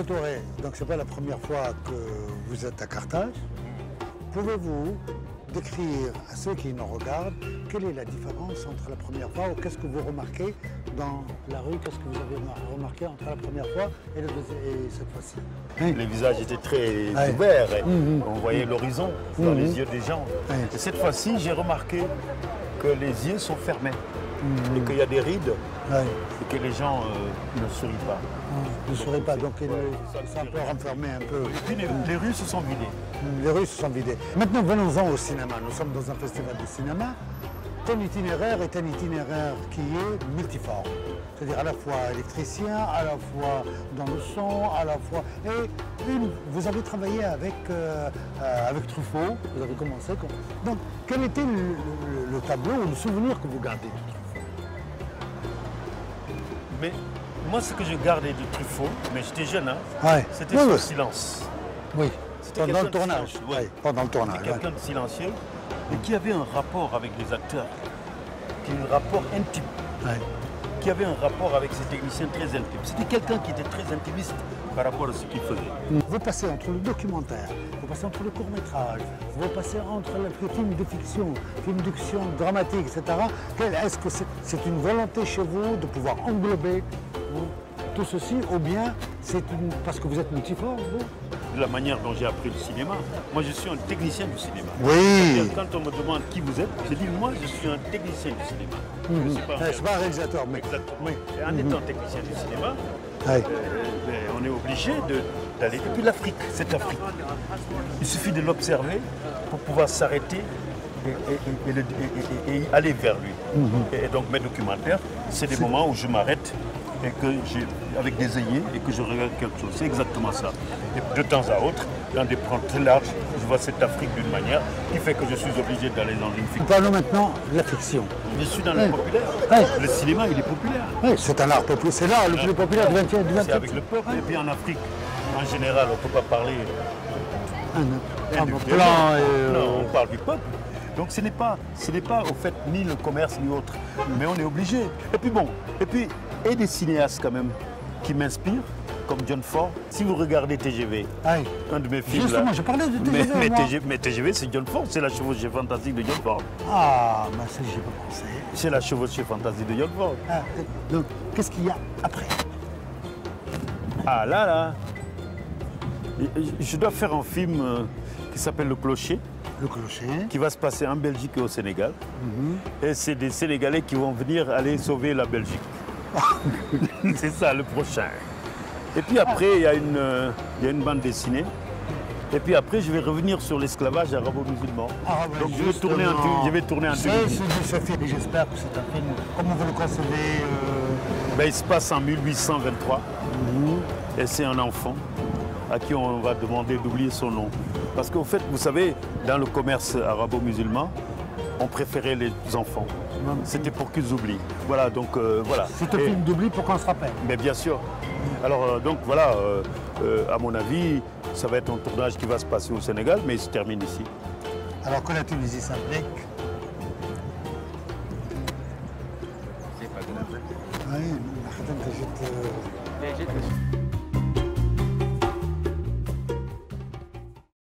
Monsieur Touré, donc c'est pas la première fois que vous êtes à Carthage. Pouvez-vous décrire à ceux qui nous regardent quelle est la différence entre la première fois ou qu'est-ce que vous remarquez dans la rue, qu'est-ce que vous avez remarqué entre la première fois et, cette fois-ci? Les visages étaient très ouverts, on voyait l'horizon dans les yeux des gens. Et cette fois-ci, j'ai remarqué que les yeux sont fermés et qu'il y a des rides et que les gens ne sourient pas. Ne sourient pas, donc ça peut renfermer un peu. Et puis les rues se sont vidées. Les rues se sont vidées. Maintenant, venons-en au cinéma. Nous sommes dans un festival de cinéma. Ton itinéraire est un itinéraire qui est multiforme. C'est-à-dire à la fois électricien, à la fois dans le son, à la fois... Et vous avez travaillé avec Truffaut, vous avez commencé. Donc, quel était le tableau ou le souvenir que vous gardez de Truffaut? Mais moi, ce que je gardais de Truffaut, mais j'étais jeune, hein, c'était son silence. Oui, pendant le tournage. Pendant le tournage. C'était quelqu'un de silencieux et qui avait un rapport avec les acteurs, qui avait un rapport intime, qui avait un rapport avec ses techniciens très intime. C'était quelqu'un qui était très intimiste par rapport à ce qu'il faisait. Vous passez entre le documentaire, vous passez entre le court-métrage, vous passez entre le film de fiction, film d'action dramatique, etc. Est-ce que c'est une volonté chez vous de pouvoir englober tout ceci, ou bien c'est parce que vous êtes multiforme, vous? De la manière dont j'ai appris le cinéma. Moi, je suis un technicien du cinéma. Oui. Quand on me demande qui vous êtes, je dis moi, je suis un technicien du cinéma. C'est pas un réalisateur, mais... Exactement. Oui. Et en étant technicien du cinéma, on est obligé d'aller... Et puis l'Afrique, cette Afrique, il suffit de l'observer pour pouvoir s'arrêter et aller vers lui. Et donc mes documentaires, c'est des moments où je m'arrête et que avec des œillets et que je regarde quelque chose. C'est exactement ça. Et de temps à autre, dans des plans très larges, je vois cette Afrique d'une manière qui fait que je suis obligé d'aller dans une fiction. Parlons maintenant de la fiction. Je suis dans le populaire. Le cinéma, il est populaire. Oui, c'est un art populaire. C'est l'art le plus populaire du XXe siècle. C'est avec le peuple. Et puis en Afrique, en général, on ne peut pas parler non, on parle du peuple. Donc ce n'est pas au fait ni le commerce ni autre, mais on est obligé. Et puis bon, et des cinéastes quand même qui m'inspirent, comme John Ford. Si vous regardez TGV, un de mes films justement, là, je parlais de TGV. mais TGV c'est John Ford, c'est la chevauchée fantastique de John Ford. Ah, mais ça j'ai pas pensé. C'est la chevauchée fantastique de John Ford. Donc, qu'est-ce qu'il y a après? Ah là, je dois faire un film qui s'appelle Le Clocher. Le Clocher. Qui va se passer en Belgique et au Sénégal. Et c'est des Sénégalais qui vont venir aller sauver la Belgique. C'est ça le prochain. Et puis après, il y a une bande dessinée. Et puis après, je vais revenir sur l'esclavage arabo-musulman. Donc je vais tourner un film. J'espère que c'est un film. Comment vous le concevez Il se passe en 1823. Et c'est un enfant à qui on va demander d'oublier son nom. Parce qu'au fait, vous savez, dans le commerce arabo-musulman, on préférait les enfants. C'était pour qu'ils oublient. Voilà, donc voilà. C'est un film d'oubli pour qu'on se rappelle. Mais bien sûr. Alors donc voilà, à mon avis, ça va être un tournage qui va se passer au Sénégal, mais il se termine ici. Alors que la Tunisie s'implique. C'est pas grave. Oui,